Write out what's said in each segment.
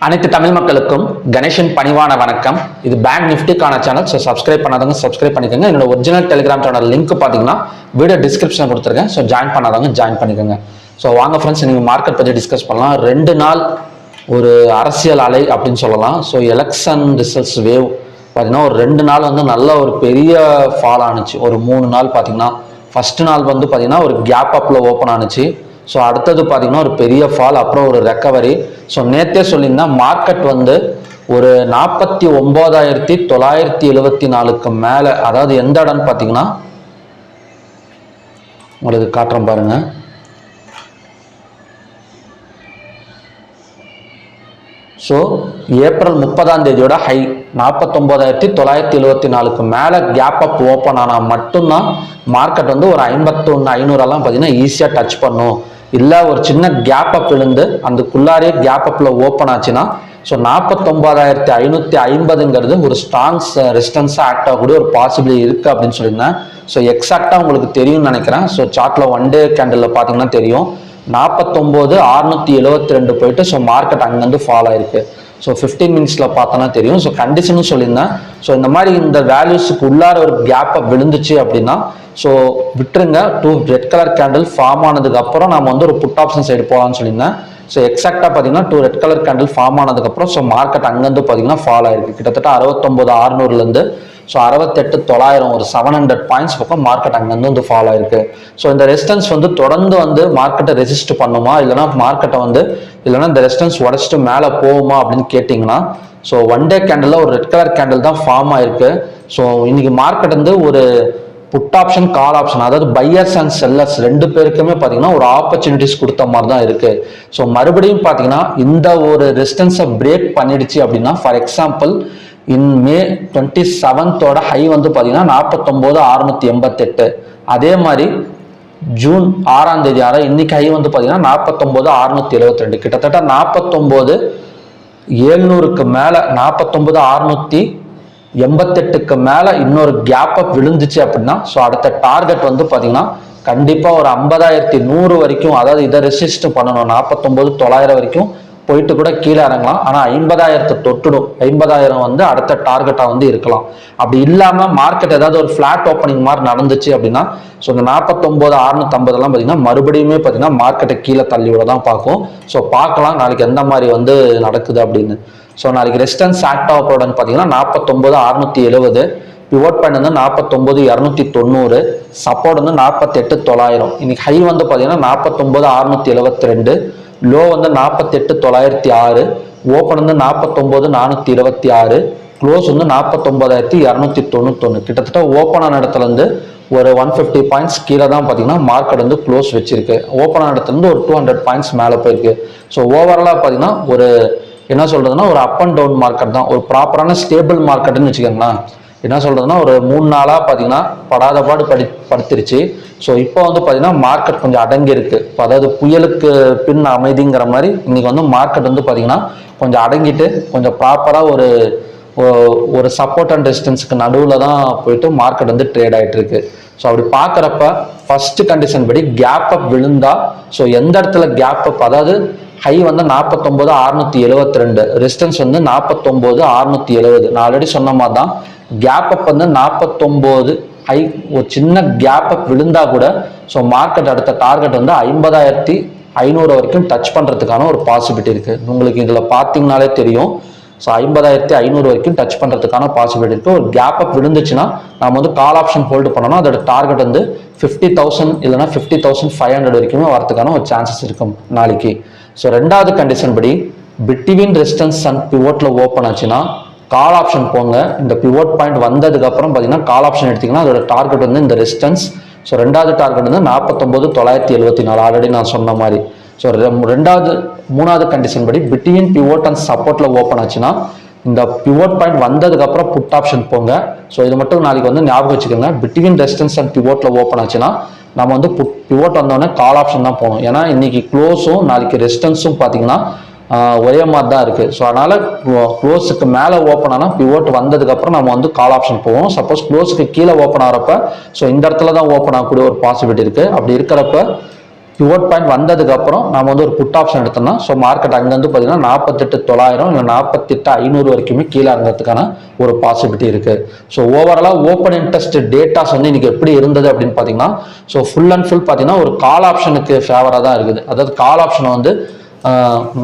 அனைத்து தமிழ் மக்களுக்கும் கணேஷன் பணிவான வணக்கம். இது பேங்க் நிஃப்டிக்கான சேனல். ஸோ சப்ஸ்கிரைப் பண்ணாதவங்க சப்ஸ்கிரைப் பண்ணிக்கோங்க. என்னோட ஒரிஜினல் டெலிகிராம் சேனல் லிங்க் பார்த்தீங்கன்னா வீடியோ டிஸ்கிரிப்ஷனில் கொடுத்துருக்கேன். ஸோ ஜாயின் பண்ணாதவங்க ஜாயின் பண்ணிக்கோங்க. ஸோ வாங்க ஃப்ரெண்ட்ஸ், நீங்கள் மார்க்கெட் பற்றி டிஸ்கஸ் பண்ணலாம். 2 நாள் ஒரு அரசியல் அலை அப்படின்னு சொல்லலாம். ஸோ எலெக்ஷன் ரிசல்ட்ஸ் வேவ் பார்த்தீங்கன்னா ஒரு 2 நாள் வந்து நல்ல ஒரு பெரிய ஃபால் ஆணுச்சு. ஒரு 3 நாள் பார்த்தீங்கன்னா ஃபர்ஸ்ட் நாள் வந்து பார்த்தீங்கன்னா ஒரு கேப் அப்பில் ஓப்பன் ஆணுச்சு. ஸோ அடுத்தது பார்த்தீங்கன்னா ஒரு பெரிய ஃபால், அப்புறம் ஒரு ரெக்கவரி. ஸோ நேற்றே சொல்லியிருந்தா மார்க்கெட் வந்து ஒரு 49,974க்கு மேலே, அதாவது எந்த இடம்னு பார்த்தீங்கன்னா உங்களுக்கு காட்டுறேன் பாருங்க. ஸோ ஏப்ரல் 30ஆம் தேதியோட ஹை 49,974க்கு மேலே கேப் அப் ஓப்பன் ஆனால் மட்டும்தான் மார்க்கெட் வந்து ஒரு 51,500 பார்த்தீங்கன்னா ஈஸியாக டச் பண்ணும். இல்லை ஒரு சின்ன கேப் அப் விழுந்து அதுக்குள்ளாரே கேப் அப்பில் ஓப்பன் ஆச்சுன்னா ஸோ 49,550ங்கிறது ஒரு ஸ்ட்ராங் ரெசிஸ்டன்ஸாக ஆக்ட் ஆகக்கூடிய ஒரு பாசிபிலிட்டி இருக்குது அப்படின்னு சொல்லியிருந்தேன். ஸோ எக்ஸாக்டாக உங்களுக்கு தெரியும்னு நினைக்கிறேன். ஸோ சார்ட்டில் 1 டே கேண்டில் பார்த்தீங்கன்னா தெரியும் 49,672 போயிட்டு ஸோ மார்க்கெட் அங்கேருந்து ஃபால் ஆயிருக்கு. ஸோ 15 மினிட்ஸில் பார்த்தோன்னா தெரியும். ஸோ கண்டிஷனும் சொல்லியிருந்தேன். ஸோ இந்த மாதிரி இந்த வேல்யூஸுக்கு உள்ளார ஒரு கேப் அப் விழுந்துச்சு அப்படின்னா ஸோ விட்டுருங்க. 2 ரெட் கலர் கேண்டில் ஃபார்ம் ஆனதுக்கு அப்புறம் நம்ம வந்து ஒரு புட் ஆப்ஷன் சைடு போகலான்னு சொல்லியிருந்தேன். ஸோ எக்ஸாக்டாக பார்த்தீங்கன்னா 2 ரெட் கலர் கேண்டில் ஃபார்ம் ஆனதுக்கப்புறம் ஸோ மார்க்கெட் அங்கேருந்து பார்த்தீங்கன்னா ஃபால் ஆயிருக்கு. கிட்டத்தட்ட 69,600லேருந்து ஸோ 68,900 ஒரு 700 பாயிண்ட்ஸ் பக்கம் மார்க்கெட் அங்கேருந்து வந்து ஃபால் ஆயிருக்கு. ஸோ இந்த ரெசிஸ்டன்ஸ் வந்து தொடர்ந்து வந்து மார்க்கெட்டை ரெசிஸ்ட் பண்ணுமா, இல்லைனா மார்க்கெட்டை வந்து இல்லைனா இந்த ரெசிஸ்டன்ஸ் உடச்சிட்டு மேலே போகுமா அப்படின்னு கேட்டிங்கன்னா ஸோ 1 டே கேண்டில் ஒரு ரெட் கலர் கேண்டில் தான் ஃபார்ம் ஆயிருக்கு. ஸோ இன்னைக்கு மார்க்கெட் வந்து ஒரு புட் ஆப்ஷன் கால் ஆப்ஷன், அதாவது பையர்ஸ் அண்ட் செல்லர்ஸ் 2 பேருக்குமே பார்த்தீங்கன்னா ஒரு ஆப்பர்ச்சுனிட்டிஸ் கொடுத்த மாதிரி தான் இருக்கு. ஸோ மறுபடியும் பார்த்தீங்கன்னா இந்த ஒரு ரெசிஸ்டன்ஸை பிரேக் பண்ணிடுச்சு அப்படின்னா, for example in May 27 high வந்து பார்த்தீங்கன்னா 49,688. அதே மாதிரி ஜூன் 6ஆம் தேதி இன்னைக்கு ஹை வந்து பார்த்தீங்கன்னா 49,672. கிட்டத்தட்ட 49,700க்கு மேலே 49,688க்கு மேலே இன்னொரு கேப் அப் விழுந்துச்சு அப்படின்னா ஸோ அடுத்த டார்கெட் வந்து பார்த்தீங்கன்னா கண்டிப்பாக ஒரு 50,100 வரைக்கும், அதாவது இதை ரெசிஸ்ட் பண்ணணும். 49,900 வரைக்கும் போயிட்டு கூட கீழே இறங்கலாம். ஆனால் 50,000 தொட்டுடும். 50,000 வந்து அடுத்த டார்கெட்டாக வந்து இருக்கலாம். அப்படி இல்லாமல் மார்க்கெட் ஏதாவது ஒரு ஃபிளாட் ஓப்பனிங் மாதிரி நடந்துச்சு அப்படின்னா ஸோ இந்த 49,650 பார்த்தீங்கன்னா மறுபடியுமே பார்த்தீங்கன்னா மார்க்கெட்டை கீழே தள்ளி விட தான் பார்க்கும். ஸோ பார்க்கலாம் நாளைக்கு எந்த மாதிரி வந்து நடக்குது அப்படின்னு. ஸோ நாளைக்கு ரெசிஸ்டன்ஸ் ஆக்ட் ஆக போறதுன்னு பார்த்தீங்கன்னா 49,670, பிவோட் பாயிண்ட் வந்து 49,290, சப்போர்ட் வந்து 48,900. இன்னைக்கு ஹை வந்து பார்த்தீங்கன்னா 49,672, லோ வந்து 48,906, ஓப்பன் வந்து 49,426, க்ளோஸ் வந்து 49,291. கிட்டத்தட்ட ஓப்பன் ஆன இடத்துல இருந்து ஒரு 150 பாயிண்ட்ஸ் கீழே தான் பார்த்தீங்கன்னா மார்க்கெட் வந்து க்ளோஸ் வச்சிருக்கு. ஓப்பன் ஆன இடத்துல இருந்து ஒரு 200 பாயிண்ட்ஸ் மேலே போயிருக்கு. ஸோ ஓவராலாக பார்த்தீங்கன்னா ஒரு என்ன சொல்றதுன்னா ஒரு அப் அண்ட் டவுன் மார்க்கெட் தான், ஒரு ப்ராப்பரான ஸ்டேபிள் மார்க்கெட்னு வச்சுக்கோங்களேன். என்ன சொல்றதுன்னா ஒரு 3 நாளாக பார்த்தீங்கன்னா படாத பாடு படுத்துருச்சு. ஸோ இப்போ வந்து பார்த்தீங்கன்னா மார்க்கெட் கொஞ்சம் அடங்கி இருக்கு. அதாவது புயலுக்கு பின் அமைதிங்கிற மாதிரி இன்னைக்கு வந்து மார்க்கெட் வந்து பார்த்தீங்கன்னா கொஞ்சம் அடங்கிட்டு கொஞ்சம் ப்ராப்பராக ஒரு சப்போர்ட் அண்ட் ரெசிஸ்டன்ஸுக்கு நடுவில் தான் போயிட்டு மார்க்கெட் வந்து ட்ரேட் ஆகிட்டு இருக்கு. ஸோ அப்படி பார்க்குறப்ப ஃபர்ஸ்ட் கண்டிஷன் படி கேப் அப் விழுந்தா ஸோ எந்த இடத்துல கேப் அப், அதாவது ஹை வந்து 49,672, ரெசிஸ்டன்ஸ் வந்து 49,670. நான் ஆல்ரெடி சொன்ன மாதிரி தான் கேப் அப் வந்து 49 ஹை ஒரு சின்ன கேப் அப் விழுந்தா கூட ஸோ மார்க்கெட் அடுத்த டார்கெட் வந்து 50,500 வரைக்கும் டச் பண்ணுறதுக்கான ஒரு பாசிபிலிட்டி இருக்குது. உங்களுக்கு இதில் பார்த்தீங்கனாலே தெரியும். ஸோ 50,500 வரைக்கும் டச் பண்ணுறதுக்கான பாசிபிலிட்டி இருக்குது. ஒரு கேப் அப் விழுந்துச்சுன்னா நம்ம வந்து கால் ஆப்ஷன் ஹோல்டு பண்ணணும். அதோட டார்கெட் வந்து 50,000 இல்லைனா 50,500 வரைக்குமே வரதுக்கான ஒரு சான்சஸ் இருக்கும் நாளைக்கு. ஸோ 2வது கண்டிஷன் படி பிட்வீன் ரெசிஸ்டன்ஸ் அண்ட் பிவோட்ல ஓப்பன் ஆச்சுன்னா கால் ஆப்ஷன் போங்க. இந்த பிவோட் பாயிண்ட் வந்ததுக்கு அப்புறம் பார்த்தீங்கன்னா கால் ஆப்ஷன் எடுத்தீங்கன்னா அதோட டார்கெட் வந்து இந்த ரெசிஸ்டன்ஸ். ஸோ 2வது டார்கெட் வந்து 49,974, ஆல்ரெடி நான் சொன்ன மாதிரி. ஸோ 3வது கண்டிஷன் படி பிட்வீன் பிவோட் அண்ட் சப்போர்ட்ல ஓப்பன் ஆச்சுன்னா இந்த பிவோட் பாயிண்ட் வந்ததுக்கு அப்புறம் புட் ஆப்ஷன் போங்க. ஸோ இது மட்டும் நாளைக்கு வந்து ஞாபகம் வச்சுக்கோங்க. பிட்வீன் ரெசிஸ்டன்ஸ் அண்ட் பிவோட்ல ஓப்பன் ஆச்சுன்னா நம்ம வந்து பிவோட் வந்தோடனே கால் ஆப்ஷன் தான் போகணும். ஏன்னா இன்னைக்கு க்ளோஸும் நாளைக்கு ரெசிஸ்டன்ஸும் பார்த்தீங்கன்னா ஒரே மாதிரி தான் இருக்குது. ஸோ அதனால க்ளோஸுக்கு மேலே ஓப்பன் ஆனால் பிவோட் வந்ததுக்கப்புறம் நம்ம வந்து கால் ஆப்ஷன் போவோம். சப்போஸ் க்ளோஸுக்கு கீழே ஓப்பன் ஆகிறப்ப ஸோ இந்த இடத்துல தான் ஓப்பன் ஆகக்கூடிய ஒரு பாசிபிலிட்டி இருக்குது. அப்படி இருக்கிறப்ப பிவோட் பாயிண்ட் வந்ததுக்கு அப்புறம் நம்ம வந்து ஒரு புட் ஆப்ஷன் எடுத்தோம்னா ஸோ மார்க்கெட் அங்கேருந்து பார்த்தீங்கன்னா 48,900 இல்லை 48,500 வரைக்குமே கீழே இறங்கிறதுக்கான ஒரு பாசிபிலிட்டி இருக்கு. ஸோ ஓவராலாக ஓப்பன் இன்ட்ரெஸ்ட் டேட்டாஸ் வந்து இன்னைக்கு எப்படி இருந்தது அப்படின்னு பார்த்தீங்கன்னா ஸோ ஃபுல் அண்ட் ஃபுல் பார்த்தீங்கன்னா ஒரு கால் ஆப்ஷனுக்கு ஃபேவராக தான் இருக்குது. அதாவது கால் ஆப்ஷனை வந்து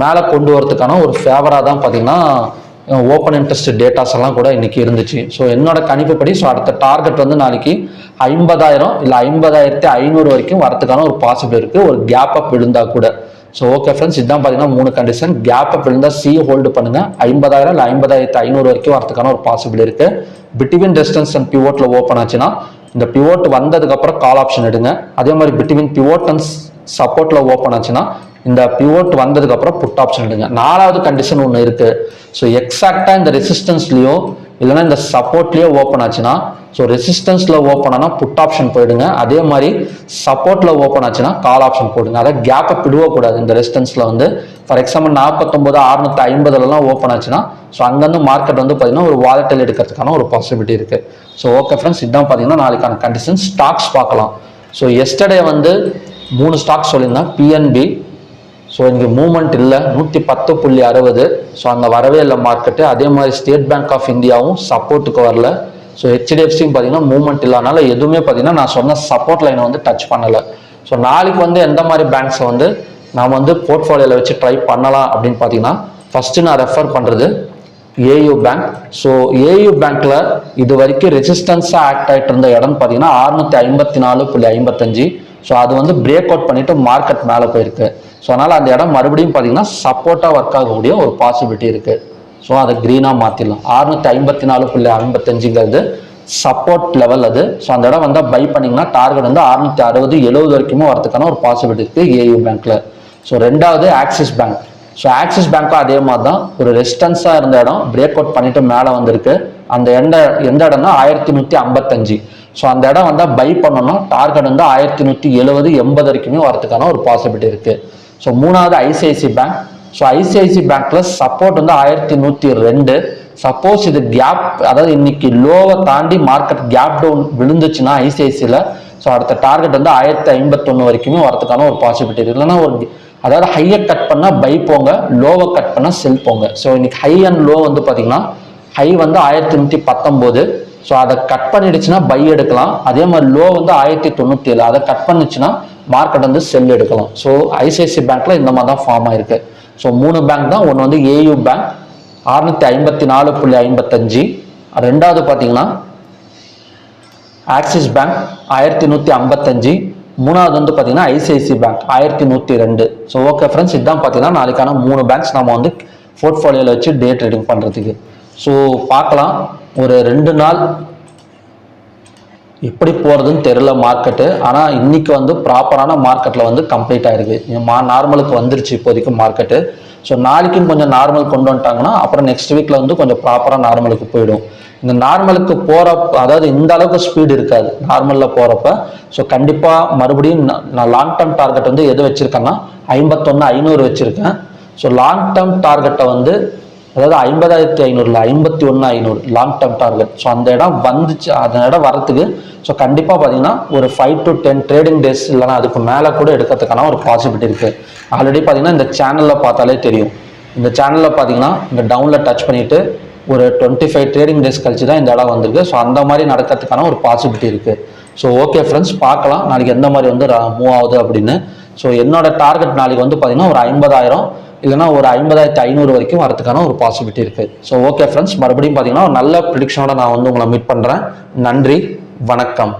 மேலே கொண்டு வரதுக்கான ஒரு ஃபேவராக தான் பார்த்தீங்கன்னா ஓப்பன் இன்ட்ரெஸ்ட் டேட்டாஸ் எல்லாம் கூட இன்னைக்கு இருந்துச்சு. ஸோ என்னோட கணிப்புப்படி ஸோ அடுத்த டார்கெட் வந்து நாளைக்கு 50,000 இல்லை 50,500 வரைக்கும் வரதுக்கான ஒரு பாசிபிள் இருக்கு, ஒரு கேப் அப் விழுந்தா கூட. ஸோ ஓகே ஃப்ரெண்ட்ஸ், இதுதான் பார்த்தீங்கன்னா 3 கண்டிஷன். கேப் அப் விழுந்தா சி ஹோல்டு பண்ணுங்க, 50,000 இல்லை 50,500 வரைக்கும் வரதுக்கான ஒரு பாசிபிள் இருக்கு. பிட்வீன் ரெசிஸ்டன்ஸ் அண்ட் பிவோட்ல ஓப்பன் ஆச்சுன்னா இந்த பிவோட் வந்ததுக்கு அப்புறம் கால் ஆப்ஷன் எடுங்க. அதே மாதிரி பிட்வீன் பிவோட் அண்ட் சப்போர்ட்ல ஓப்பன் ஆச்சுன்னா இந்த பிவோட் வந்ததுக்கு அப்புறம் புட் ஆப்ஷன் எடுங்க. 4வது கண்டிஷன் ஒன்று இருக்கு. ஸோ எக்ஸாக்டா இந்த ரெசிஸ்டன்ஸ்லயோ இல்லைன்னா இந்த சப்போர்ட்லயோ ஓப்பன் ஆச்சுன்னா ஸோ ரெசிஸ்டன்ஸ்ல ஓப்பன் ஆனால் புட் ஆப்ஷன் போயிடுங்க. அதே மாதிரி சப்போர்ட்ல ஓப்பன் ஆச்சுன்னா கால் ஆப்ஷன் போடுங்க. அதை கேப்பை விடக்கூடாது. இந்த ரெசிஸ்டன்ஸ்ல வந்து ஃபார் எக்ஸாம்பிள் 49,650 ஓப்பன் ஆச்சுன்னா ஸோ அங்கேருந்து மார்க்கெட் வந்து பார்த்தீங்கன்னா ஒரு வாலட்டைல் எடுக்கிறதுக்கான ஒரு பாசிபிலிட்டி இருக்கு. ஸோ ஓகே ஃப்ரெண்ட்ஸ், இதுதான் பார்த்தீங்கன்னா நாளைக்கான கண்டிஷன். ஸ்டாக்ஸ் பார்க்கலாம். ஸோ எஸ்டர்டே வந்து 3 ஸ்டாக்ஸ் சொல்லியிருந்தேன். பிஎன்பி ஸோ இங்கே மூவ்மெண்ட் இல்லை, 110.60. ஸோ அங்கே வரவே இல்லை மார்க்கெட்டு. அதே மாதிரி ஸ்டேட் பேங்க் ஆஃப் இந்தியாவும் சப்போர்ட்டுக்கு வரல. ஸோ ஹெச்டிஎஃப்சியும் பார்த்தீங்கன்னா மூவ்மெண்ட் இல்லாதனால எதுவுமே பார்த்தீங்கன்னா நான் சொன்ன சப்போர்ட் லைனை வந்து டச் பண்ணலை. ஸோ நாளைக்கு வந்து எந்த மாதிரி பேங்க்ஸை வந்து நாம் வந்து போர்ட்ஃபோலியோவில் வச்சு ட்ரை பண்ணலாம் அப்படின்னு பார்த்தீங்கன்னா ஃபர்ஸ்ட் நான் ரெஃபர் பண்ணுறது ஏயு பேங்க். ஸோ ஏயு பேங்க்ல இது வரைக்கும் ரெசிஸ்டன்ஸாக ஆக்ட் ஆகிட்டு இருந்த இடம் பார்த்தீங்கன்னா 654.55. ஸோ அது வந்து பிரேக் அவுட் பண்ணிட்டு மார்க்கெட் மேலே போயிருக்கு. ஸோ அதனால் அந்த இடம் மறுபடியும் பார்த்தீங்கன்னா சப்போர்ட்டாக ஒர்க் ஆகக்கூடிய ஒரு பாசிபிலிட்டி இருக்குது. ஸோ அதை க்ரீனாக மாற்றிடலாம். 654.55ங்கிறது சப்போர்ட் லெவல் அது. ஸோ அந்த இடம் வந்தால் பை பண்ணிங்கன்னா டார்கெட் வந்து 660, 70 வரைக்குமே வரதுக்கான ஒரு பாசிபிலிட்டி இருக்குது ஏயு பேங்க்கில். ஸோ 2வது ஆக்சிஸ் பேங்க். ஸோ ஆக்சிஸ் பேங்க்கும் அதே மாதிரி தான் ஒரு ரெசிஸ்டன்ஸாக இருந்த இடம் பிரேக் அவுட் பண்ணிட்டு மேலே வந்திருக்கு. அந்த எந்த இடம்னா 1155. ஸோ அந்த இடம் வந்தால் பை பண்ணோம்னா டார்கெட் வந்து 1170, 80 வரைக்குமே வரதுக்கான ஒரு பாசிபிலிட்டி இருக்குது. ஸோ 3வது ஐசிஐசி பேங்க். ஸோ ஐசிஐசி பேங்க்ல சப்போர்ட் வந்து 1102. சப்போஸ் இது கேப், அதாவது இன்னைக்கு லோவை தாண்டி மார்க்கெட் கேப் டவுன் விழுந்துச்சுன்னா ஐசிஐசியில் ஸோ அடுத்த டார்கெட் வந்து 1051 வரைக்குமே வரதுக்கான ஒரு பாசிபிலிட்டி இருக்குது. இல்லைன்னா ஒரு அதாவது ஹையை கட் பண்ணால் பை போங்க, லோவை கட் பண்ணால் செல் போங்க. ஸோ இன்னைக்கு ஹை அண்ட் லோ வந்து பார்த்தீங்கன்னா ஹை வந்து 1119. ஸோ அதை கட் பண்ணிடுச்சுன்னா பை எடுக்கலாம். அதே மாதிரி லோ வந்து 1097, அதை கட் பண்ணிச்சுன்னா மார்க்கெட் வந்து செல் எடுக்கலாம். ஸோ ஐசிஐசி பேங்க்ல இந்த மாதிரி தான் ஃபார்ம் ஆயிருக்கு. ஸோ 3 பேங்க் தான். ஒன்று வந்து ஏயு பேங்க் 654.55. 2வது பார்த்தீங்கன்னா ஆக்சிஸ் பேங்க் 1155. 3வது வந்து பார்த்தீங்கன்னா ICICI bank 1102. So okay friends, இதுதான் பார்த்தீங்கன்னா நாளைக்கான 3 பேங்க்ஸ் நம்ம வந்து போர்ட்ஃபோலியோவில் வச்சு டே ட்ரேடிங் பண்ணுறதுக்கு. ஸோ பார்க்கலாம் ஒரு 2 நாள் எப்படி போகிறதுன்னு தெரியல மார்க்கெட்டு. ஆனால் இன்னைக்கு வந்து ப்ராப்பரான மார்க்கெட்டில் வந்து கம்ப்ளீட் ஆயிருக்கு. நார்மலுக்கு வந்துருச்சு இப்போதைக்கு மார்க்கெட்டு. ஸோ நாளைக்கும் கொஞ்சம் நார்மல் கொண்டு வந்துட்டாங்கன்னா அப்புறம் நெக்ஸ்ட் வீக்கில் வந்து கொஞ்சம் ப்ராப்பராக நார்மலுக்கு போயிடும். இந்த நார்மலுக்கு போகிறப்ப அதாவது இந்த அளவுக்கு ஸ்பீடு இருக்காது நார்மலில் போகிறப்ப. ஸோ கண்டிப்பாக மறுபடியும் நான் லாங் டேர்ம் டார்கெட் வந்து எது வச்சுருக்கேன்னா 51,500 வச்சுருக்கேன். ஸோ லாங் டேர்ம் டார்கெட்டை வந்து அதாவது 50,500 இல்லை 51,500 லாங் டேர்ம் டார்கெட். ஸோ அந்த இடம் வந்துச்சு, அந்த இடம் வரத்துக்கு ஸோ கண்டிப்பாக பார்த்தீங்கன்னா ஒரு 5 to 10 ட்ரேடிங் டேஸ் இல்லைனா அதுக்கு மேலே கூட எடுக்கிறதுக்கான ஒரு பாசிபிலிட்டி இருக்குது. ஆல்ரெடி பார்த்தீங்கன்னா இந்த சேனலில் பார்த்தாலே தெரியும். இந்த சேனலில் பார்த்தீங்கன்னா இந்த டவுனில் டச் பண்ணிவிட்டு ஒரு 25 ட்ரேடிங் டேஸ் கழிச்சு தான் இந்த இடம் வந்திருக்கு. ஸோ அந்த மாதிரி நடக்கிறதுக்கான ஒரு பாசிபிலிட்டி இருக்குது. ஸோ ஓகே ஃப்ரெண்ட்ஸ், பார்க்கலாம் நாளைக்கு எந்த மாதிரி வந்து மூவ் ஆகுது அப்படின்னு. ஸோ என்னோட டார்கெட் நாளைக்கு வந்து பார்த்தீங்கன்னா ஒரு 50,000 இல்லைனா ஒரு 50,500 வரைக்கும் வரதுக்கான ஒரு பாசிபிலிட்டி இருக்குது. ஸோ ஓகே ஃப்ரெண்ட்ஸ், மறுபடியும் பார்த்தீங்கன்னா ஒரு நல்ல ப்ரிடிக்ஷனோட நான் வந்து உங்களை மீட் பண்ணுறேன். நன்றி, வணக்கம்.